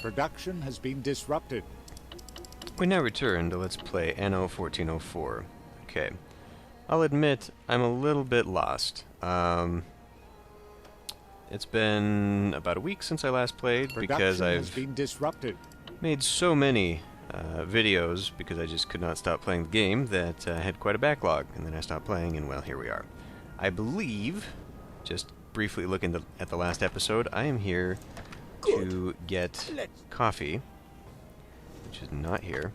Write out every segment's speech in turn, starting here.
Production has been disrupted. We now return to Let's Play Anno 1404. Okay. I'll admit, I'm a little bit lost. It's been about a week since I last played because Has been disrupted. made so many videos because I just could not stop playing the game that I had quite a backlog, and then I stopped playing, and well, here we are. I believe, just briefly looking at the last episode, I am here to get coffee, which is not here,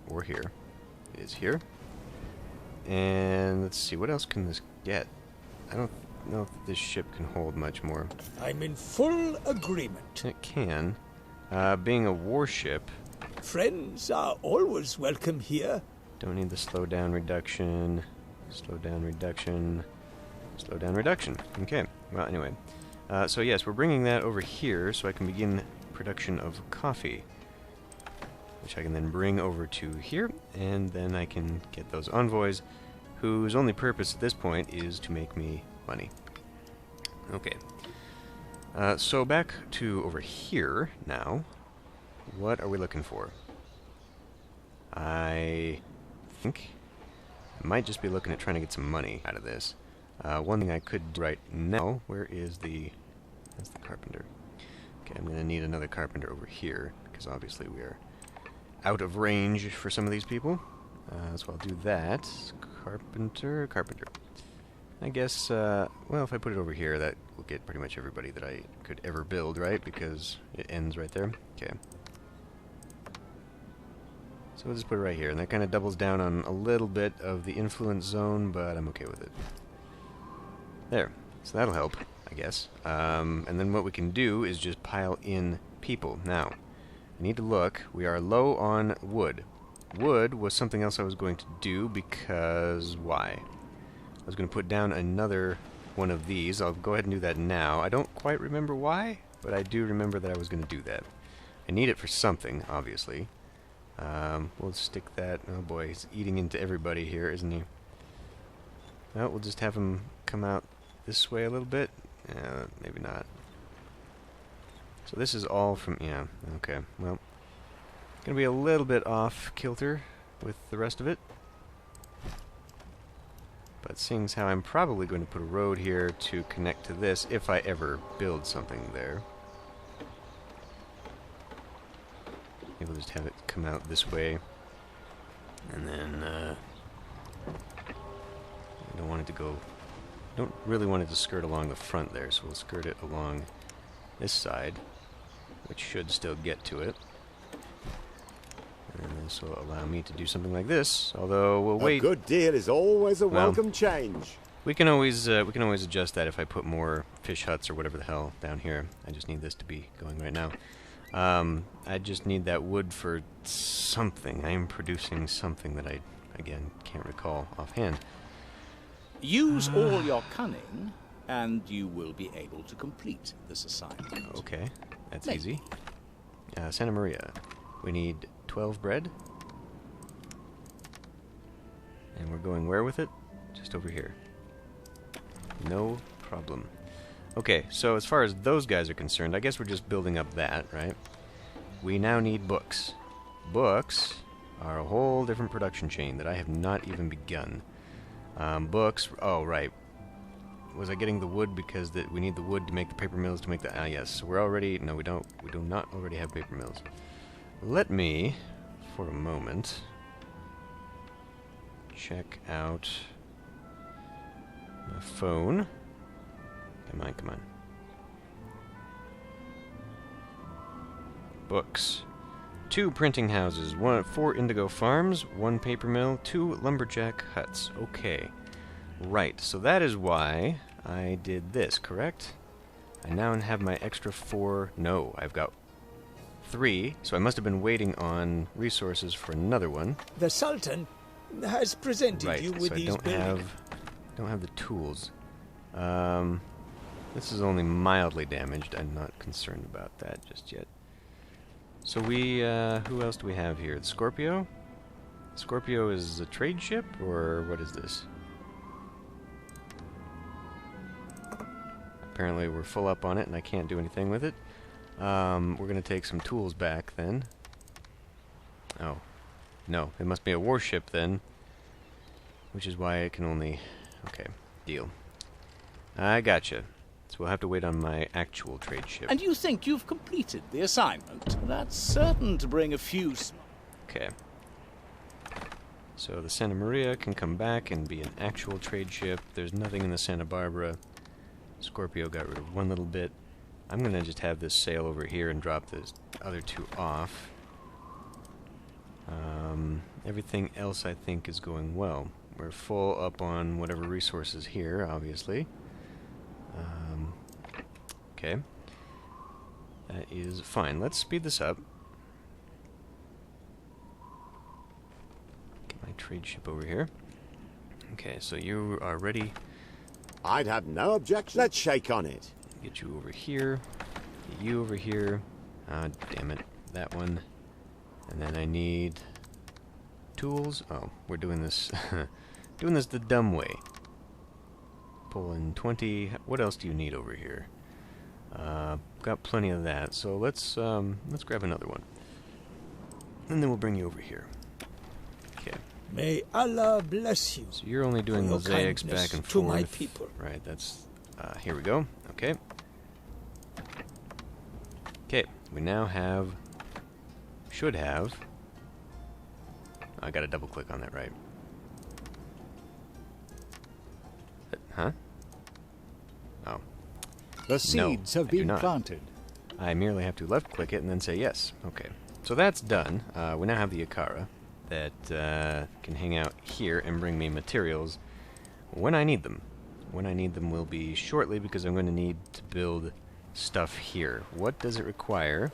or here. It is here. And let's see, what else can this get? I don't know if this ship can hold much more. I'm in full agreement. It can. Being a warship... Friends are always welcome here. Don't need the slowdown reduction. Slowdown reduction. Slowdown reduction. Okay. Well, anyway. So yes, we're bringing that over here so I can begin production of coffee, which I can then bring over to here, and then I can get those envoys, whose only purpose at this point is to make me money. Okay. So back to over here now. What are we looking for? I think I might just be looking at trying to get some money out of this. One thing I could do right now, where is the... That's the carpenter. Okay, I'm going to need another carpenter over here, because obviously we are out of range for some of these people. So I'll do that. Carpenter. I guess, well, if I put it over here, that will get pretty much everybody that I could ever build, right? Because it ends right there. Okay. So we'll just put it right here, and that kind of doubles down on a little bit of the influence zone, but I'm okay with it. There. So that'll help, I guess. And then what we can do is just pile in people. Now, I need to look. We are low on wood. Wood was something else I was going to do because... why? I was going to put down another one of these. I'll go ahead and do that now. I don't quite remember why, but I do remember that I was going to do that. I need it for something, obviously. We'll stick that... oh boy, he's eating into everybody here, isn't he? Well, we'll just have him come out this way a little bit. Maybe not. So this is all from... yeah, okay. Well, gonna be a little bit off kilter with the rest of it. But seeing as how I'm probably going to put a road here to connect to this if I ever build something there. Maybe we'll just have it come out this way. And then, I don't want it to go... don't really want it to skirt along the front there, so we'll skirt it along this side, which should still get to it. And this will allow me to do something like this, although we'll wait. A good deal is always a welcome change. We can always adjust that if I put more fish huts or whatever the hell down here. I just need this to be going right now. I just need that wood for something. I am producing something that I, again, can't recall offhand. Use all your cunning, and you will be able to complete this assignment. Okay, that's easy. Santa Maria. We need 12 bread. And we're going where with it? Just over here. No problem. Okay, so as far as those guys are concerned, I guess we're just building up that, right? We now need books. Books are a whole different production chain that I have not even begun. Books... oh, right. Was I getting the wood because we need the wood to make the paper mills to make the... ah, yes. So we're already... no, we don't. We do not already have paper mills. Let me, for a moment, check out my phone. Come on, come on. Books. 2 printing houses, 4 indigo farms, 1 paper mill, 2 lumberjack huts. Okay. Right, so that is why I did this, correct? I now have my extra 4... no, I've got 3, so I must have been waiting on resources for another one. The Sultan has presented you with so these I don't have the tools. This is only mildly damaged. I'm not concerned about that just yet. So we, who else do we have here? The Scorpio? Scorpio is a trade ship, or what is this? Apparently we're full up on it and I can't do anything with it. We're going to take some tools back then. Oh. No, it must be a warship then. Which is why it can only... Okay, deal. I gotcha. So we'll have to wait on my actual trade ship. And you think you've completed the assignment? That's certain to bring a few... Okay. So the Santa Maria can come back and be an actual trade ship. There's nothing in the Santa Barbara. Scorpio got rid of one little bit. I'm going to just have this sail over here and drop the other two off. Everything else I think is going well. We're full up on whatever resources here, obviously. Okay. That is fine. Let's speed this up. Get my trade ship over here. Okay, so you are ready. I'd have no objection. Let's shake on it. Get you over here. Get you over here. Ah, damn it. That one. And then I need tools. Oh, we're doing this doing this the dumb way. Pull in 20. What else do you need over here? Got plenty of that. So let's grab another one. And then we'll bring you over here. Okay. May Allah bless you. So you're only doing mosaics back and to forth. my people. Right, that's here we go. Okay. Okay, we now have should have I gotta double click on that, right? Huh? Oh. The seeds have I do been not. planted. I merely have to left click it and then say yes. Okay. So that's done. We now have the Ikara that can hang out here and bring me materials when I need them. When I need them will be shortly because I'm going to need to build stuff here. What does it require?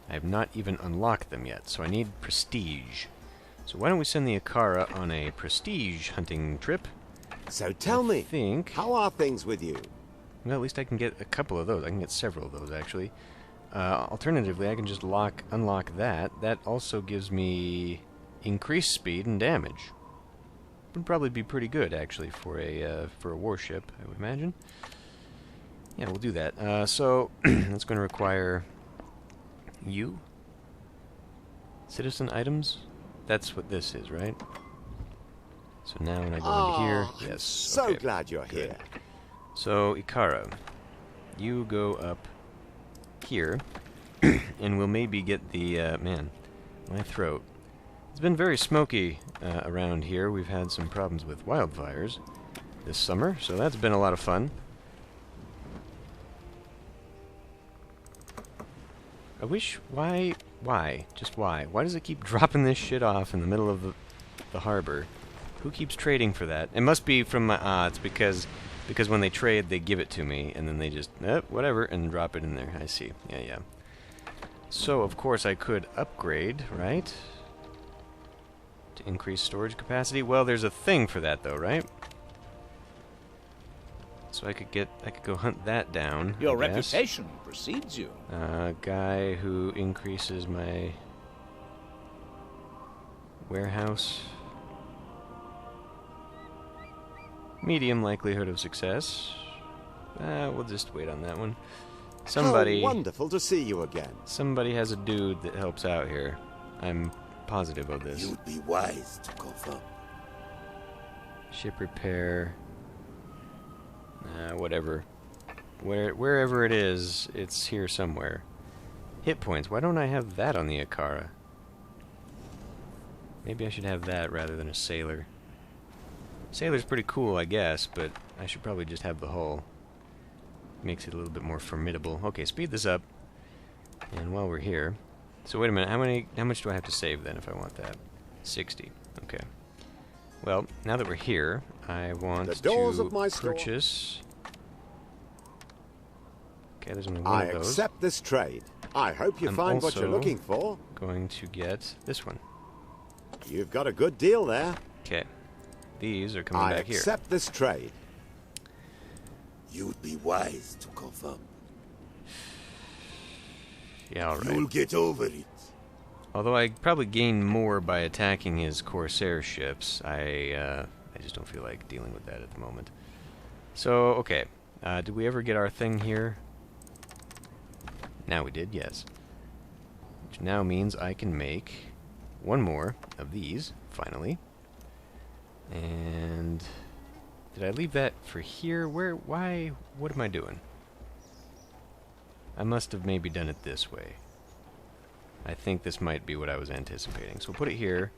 I have not even unlocked them yet, so I need prestige. So why don't we send the Ikara on a prestige hunting trip? So tell me, how are things with you? Well, at least I can get a couple of those. I can get several of those, actually. Alternatively, I can just unlock that. That also gives me increased speed and damage. Would probably be pretty good, actually, for a warship, I would imagine. Yeah, we'll do that. So that's going to require you. Citizen items. That's what this is, right? So now when I go into here, yes. So okay, glad you're good. here. So Ikara, you go up here, and we'll maybe get the man. My throat. It's been very smoky around here. We've had some problems with wildfires this summer, so that's been a lot of fun. I wish, why, just why? Why does it keep dropping this shit off in the middle of the harbor? Who keeps trading for that? It must be from my, it's because when they trade, they give it to me, and then they just, whatever, and drop it in there. I see. Yeah. So, of course, I could upgrade, right? To increase storage capacity? Well, there's a thing for that, though, right? So I could go hunt that down. Your reputation precedes you. Guy who increases my warehouse. Medium likelihood of success. We'll just wait on that one. Somebody. How wonderful to see you again. Somebody has a dude that helps out here. I'm positive of this. You'd be wise to cough up. Ship repair. Whatever. Wherever it is, it's here somewhere. Hit points. Why don't I have that on the Ikara? Maybe I should have that rather than a sailor. Sailor's pretty cool, I guess, but I should probably just have the hull. Makes it a little bit more formidable. Okay, speed this up. And while we're here... So wait a minute, how much do I have to save then if I want that? 60. Okay. Well, now that we're here, I want to purchase... Okay, there's only one of those. I accept this trade. I hope you find what you're looking for. Going to get this one. You've got a good deal there. Okay. These are coming back here. I accept this trade. You'd be wise to cough up. Yeah, all right. You'll get over it. Although I probably gain more by attacking his Corsair ships, I just don't feel like dealing with that at the moment. So, okay. Did we ever get our thing here? Now we did, yes. Which now means I can make one more of these, finally. And did I leave that for here? Where, why, what am I doing? I must have maybe done it this way. I think this might be what I was anticipating. So we'll put it here.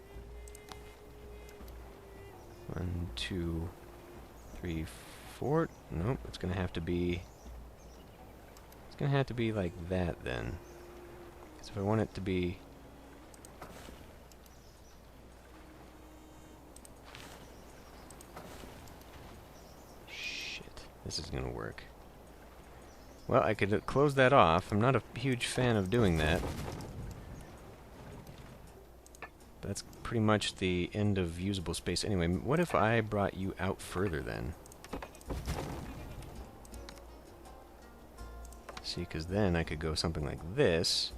1, 2, 3, 4. Nope, it's gonna have to be... It's gonna have to be like that then. Because if I want it to be... Shit, this is gonna work. Well, I could close that off. I'm not a huge fan of doing that. That's pretty much the end of usable space anyway. What if I brought you out further then? See, because then I could go something like this.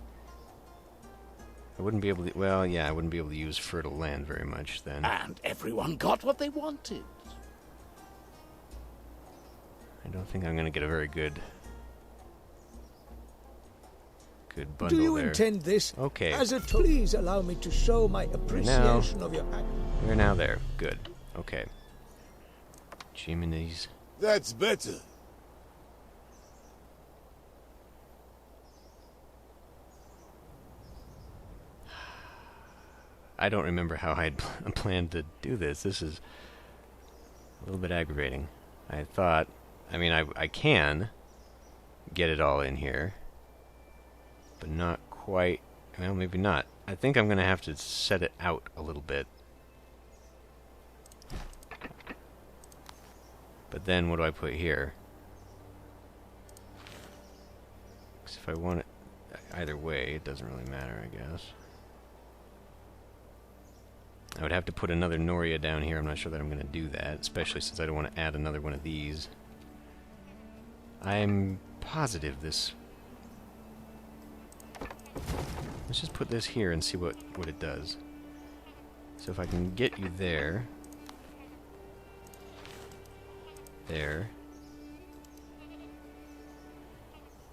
I wouldn't be able to... Well, yeah, I wouldn't be able to use fertile land very much then. And everyone got what they wanted. I don't think I'm going to get a very good bundle Do you there. intend this? Okay. As a please allow me to show my appreciation of your act. We're now there. Good. Okay. Chimneys. That's better. I don't remember how I had planned to do this. This is a little bit aggravating. I thought... I mean, I can get it all in here. But not quite... Well, maybe not. I think I'm going to have to set it out a little bit. But then what do I put here? Because if I want it either way, it doesn't really matter, I guess. I would have to put another Noria down here. I'm not sure that I'm going to do that, especially since I don't want to add another one of these. I'm positive this... Let's just put this here and see what it does. So if I can get you there... There...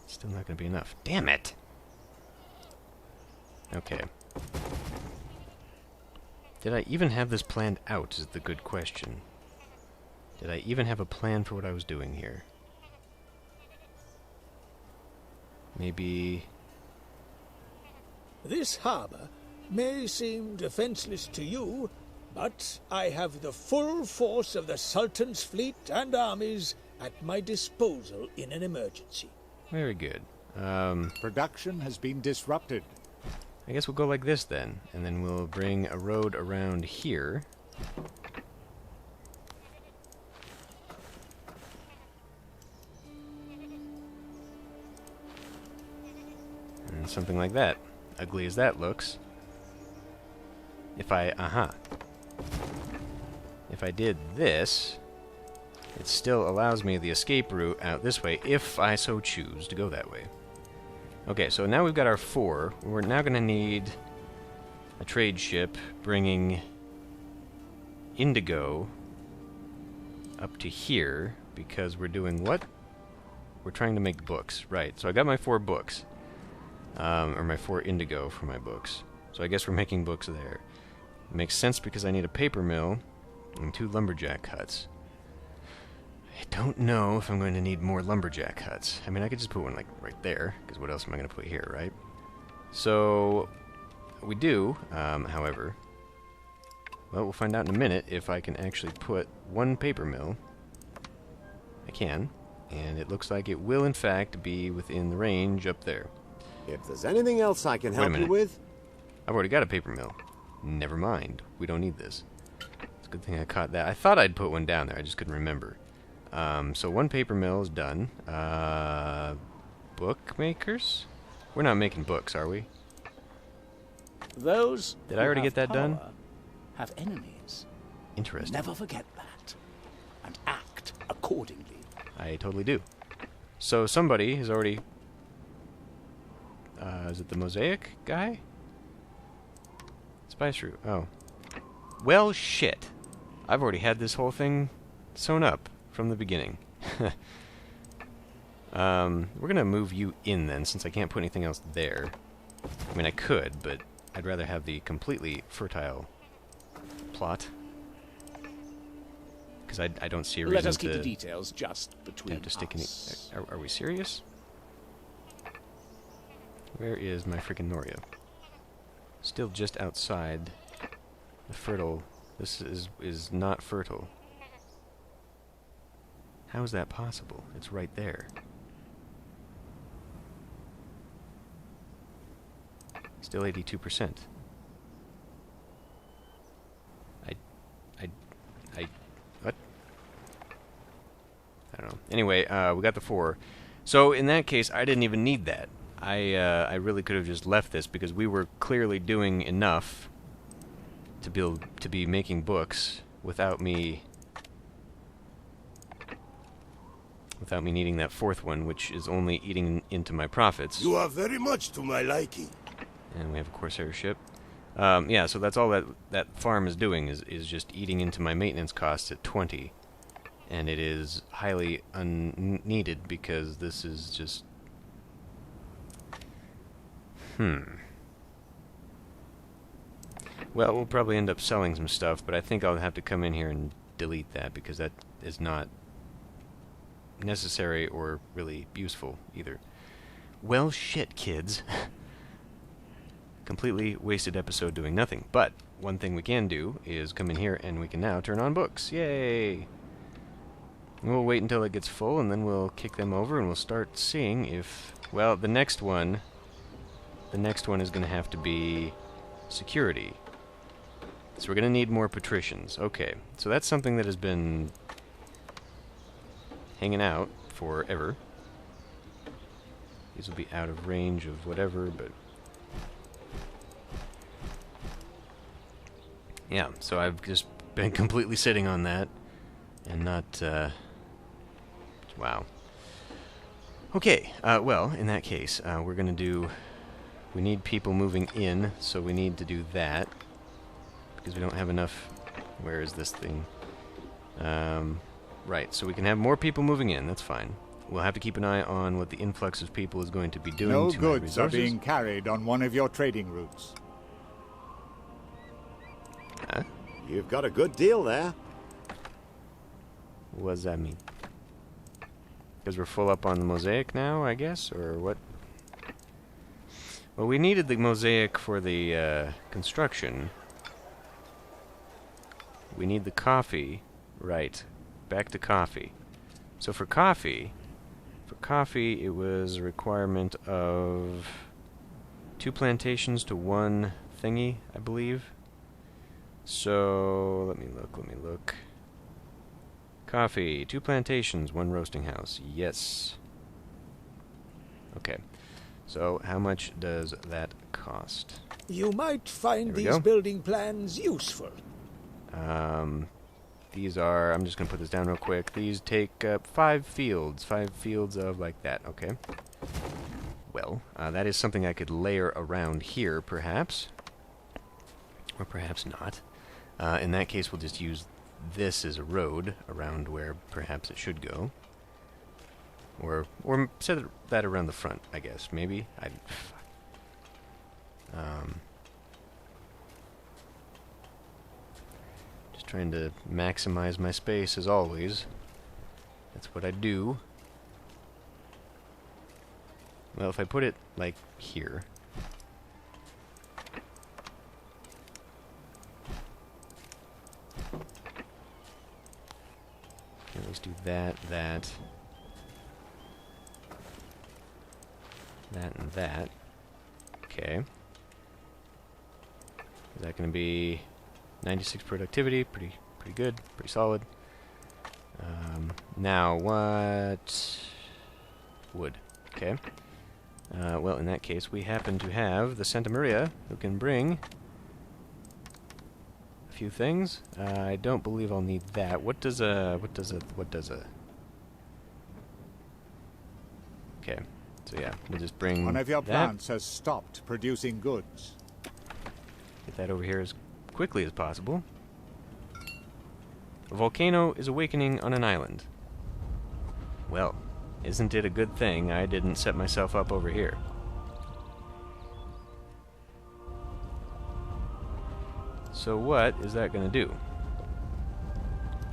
Still not going to be enough. Damn it! Okay. Did I even have this planned out is the good question. Did I even have a plan for what I was doing here? Maybe... This harbor may seem defenseless to you, but I have the full force of the Sultan's fleet and armies at my disposal in an emergency. Very good. Production has been disrupted. I guess we'll go like this then, and then we'll bring a road around here. And something like that. Ugly as that looks. If I, If I did this, it still allows me the escape route out this way, if I so choose to go that way. Okay, so now we've got our 4. We're now going to need a trade ship bringing indigo up to here, because we're doing what? We're trying to make books, right. So I got my 4 books, or my 4 indigo for my books. So I guess we're making books there. It makes sense because I need a paper mill and 2 lumberjack huts. I don't know if I'm going to need more lumberjack huts. I mean, I could just put one, like, right there, because what else am I going to put here, right? So, we do, however... Well, we'll find out in a minute if I can actually put 1 paper mill. I can, and it looks like it will, in fact, be within the range up there. If there's anything else I can Wait a help you minute. with, I've already got a paper mill. Never mind. We don't need this. It's a good thing I caught that. I thought I'd put one down there. I just couldn't remember. So 1 paper mill is done. Bookmakers? We're not making books, are we? Those Did I already who get that have done? power have enemies. Interesting. Never forget that. And act accordingly. I totally do. So somebody has already... is it the mosaic guy? Spice root. Oh. Well, shit. I've already had this whole thing sewn up from the beginning. We're gonna move you in then, since I can't put anything else there. I mean, I could, but I'd rather have the completely fertile plot. Because I don't see a reason to... Let us keep the details just between have to stick us. Are we serious? Where is my freaking Noria? Still just outside the fertile... This is not fertile. How is that possible? It's right there. Still 82%. What? I don't know. Anyway, we got the 4. So in that case, I didn't even need that. I really could have just left this because we were clearly doing enough to be making books without me needing that 4th one, which is only eating into my profits. You are very much to my liking. And we have a Corsair ship. Yeah, so that's all that farm is doing, is just eating into my maintenance costs at 20. And it is highly unneeded because this is just... Well, we'll probably end up selling some stuff, but I think I'll have to come in here and delete that because that is not necessary or really useful either. Well, shit, kids. Completely wasted episode doing nothing. But one thing we can do is come in here and we can now turn on books. Yay! We'll wait until it gets full and then we'll kick them over and we'll start seeing if... Well, the next one is going to have to be security. So we're going to need more patricians. Okay, so that's something that has been hanging out forever. These will be out of range of whatever, but... Yeah, so I've just been completely sitting on that and not... Wow. Okay, well, in that case, we're going to do... We need people moving in, so we need to do that. Because we don't have enough... Where is this thing? Right, so we can have more people moving in, that's fine. We'll have to keep an eye on what the influx of people is going to be doing No to my goods are resources. being carried on one of your trading routes. Huh? You've got a good deal there. What does that mean? Because we're full up on the mosaic now, I guess? Or what? Well, we needed the mosaic for the construction. We need the coffee. Right. Back to coffee. So for coffee, it was a requirement of 2 plantations to 1 thingy, I believe. So, let me look. Coffee, 2 plantations, 1 roasting house. Yes. Okay. So, how much does that cost? You might find There we these go. building plans useful. These are, I'm just going to put this down real quick. These take up 5 fields. 5 fields of like that. Okay. Well, that is something I could layer around here, perhaps. Or perhaps not. In that case, we'll just use this as a road around where perhaps it should go. Or set that around the front, I guess. Maybe? Just trying to maximize my space as always. That's what I do. Well, if I put it, like, here... Okay, let's do that, and that. Okay. Is that going to be 96 productivity? Pretty good, pretty solid. Now, what? Wood. Okay. Well, in that case, we happen to have the Santa Maria, who can bring a few things. I don't believe I'll need that. What does a... Okay. So yeah, we'll just bring One of your that. plants has stopped producing goods. Get that over here as quickly as possible. A volcano is awakening on an island. Well, Isn't it a good thing I didn't set myself up over here? So what is that going to do?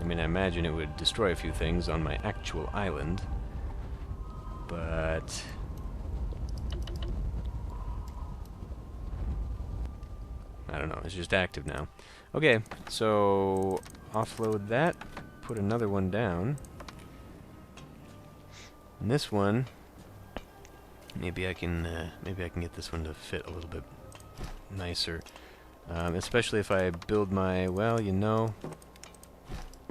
I mean, I imagine it would destroy a few things on my actual island, but... I don't know, it's just active now. Okay, so offload that, put another one down. And this one, maybe I can get this one to fit a little bit nicer. Especially if I build my, well, you know...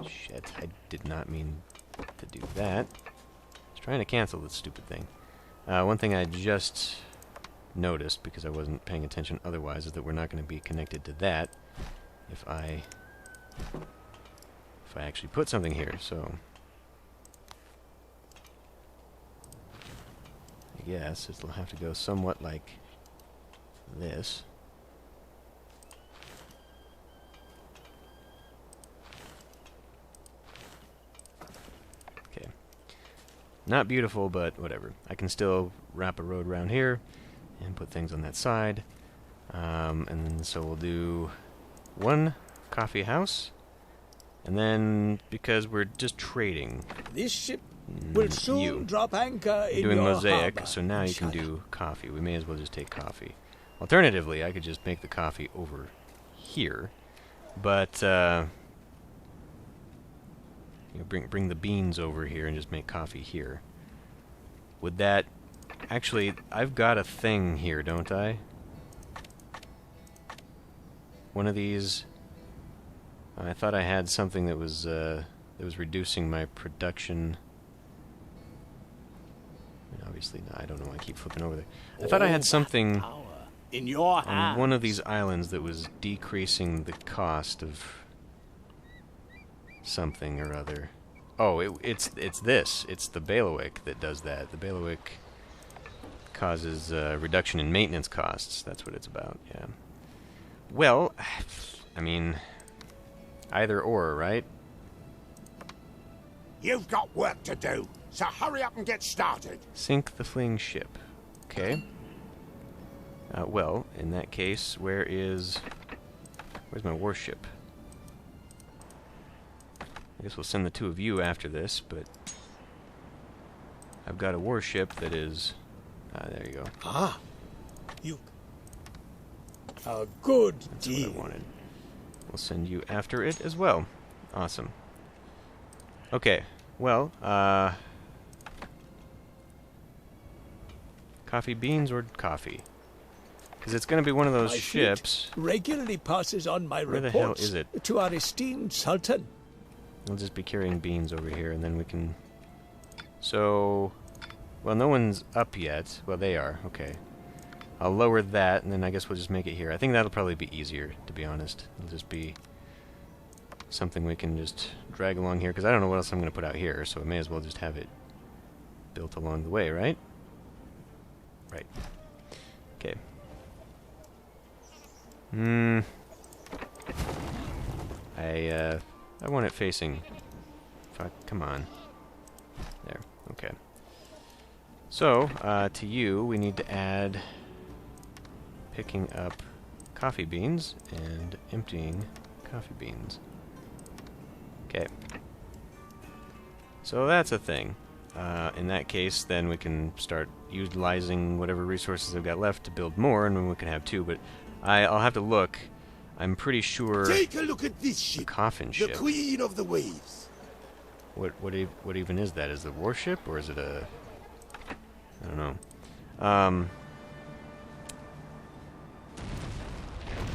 Shit, I did not mean to do that. I was trying to cancel this stupid thing. One thing I just noticed, because I wasn't paying attention otherwise, is that we're not going to be connected to that if I actually put something here, so... I guess it'll have to go somewhat like this. Okay. Not beautiful, but whatever. I can still wrap a road around here and put things on that side. And then so we'll do one coffee house. And then, because we're just trading... This ship will soon drop anchor in doing your mosaic, harbor, so now you can do coffee. We may as well just take coffee. Alternatively, I could just make the coffee over here, but you know, bring the beans over here and just make coffee here. Would that actually? I've got a thing here, don't I? One of these. I thought I had something that was reducing my production. Obviously, no, I don't know why I keep flipping over there. I thought I had something in your on one of these islands that was decreasing the cost of something or other. Oh, it's this. It's the bailiwick that does that. The bailiwick causes reduction in maintenance costs. That's what it's about, yeah. Well, I mean, either or, right? You've got work to do, so hurry up and get started. Sink the fleeing ship. Okay. Well, in that case, where's my warship? I guess we'll send the two of you after this, but I've got a warship that is... there you go. Ah, you... A good That's deal. what I wanted. We'll send you after it as well. Awesome. Okay, well, coffee beans or coffee? Because it's going to be one of those My ships. fleet regularly passes on my Where the reports hell is it? to our esteemed Sultan. We'll just be carrying beans over here, and then we can... So... Well, no one's up yet. Well, they are. Okay. I'll lower that, and then I guess we'll just make it here. I think that'll probably be easier, to be honest. It'll just be something we can just drag along here, because I don't know what else I'm going to put out here, so we may as well just have it built along the way, right? Right. Okay. I want it facing... Fuck, come on. There, okay. So, to you, we need to add picking up coffee beans and emptying coffee beans. Okay. So that's a thing. In that case, then we can start utilizing whatever resources I've got left to build more, and then we can have two, but I'll have to look. I'm pretty sure... Take a look at this ship. Coffin ship. The Queen of the Waves. What even is that? Is it a warship, or is it a... I don't know.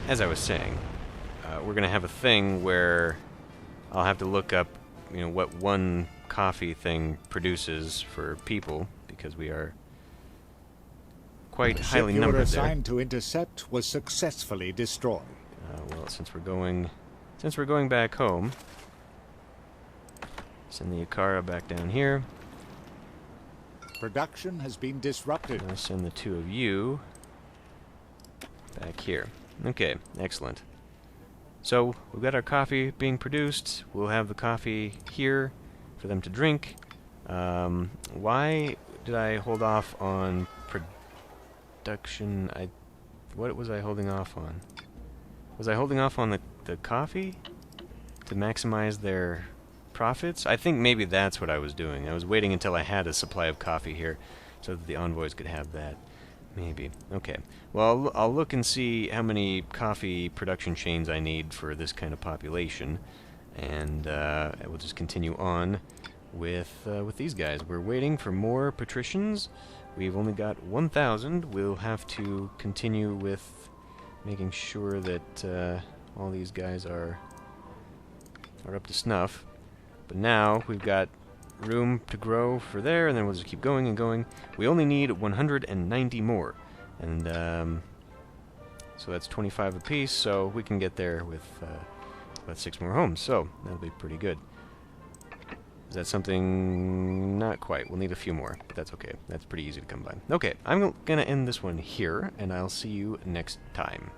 As I was saying, we're going to have a thing where I'll have to look up, you know, what one coffee thing produces for people, because we are quite highly The ship you were numbered there. assigned to intercept was successfully destroyed. Well, since we're going back home, send the Ikara back down here. Production has been disrupted. I'll send the two of you back here. Okay, excellent. So, we've got our coffee being produced. We'll have the coffee here for them to drink. Why did I hold off on production? What was I holding off on? Was I holding off on the coffee to maximize their profits? I think maybe that's what I was doing. I was waiting until I had a supply of coffee here so that the envoys could have that. Maybe. Okay. Well, I'll look and see how many coffee production chains I need for this kind of population, and we'll just continue on with these guys. We're waiting for more patricians. We've only got 1,000. We'll have to continue with making sure that all these guys are up to snuff. But now we've got room to grow for there, and then we'll just keep going and going. We only need 190 more, and so that's 25 apiece, so we can get there with about 6 more homes, so that'll be pretty good. Is that something? Not quite. We'll need a few more, but that's okay. That's pretty easy to come by. Okay, I'm gonna end this one here, and I'll see you next time.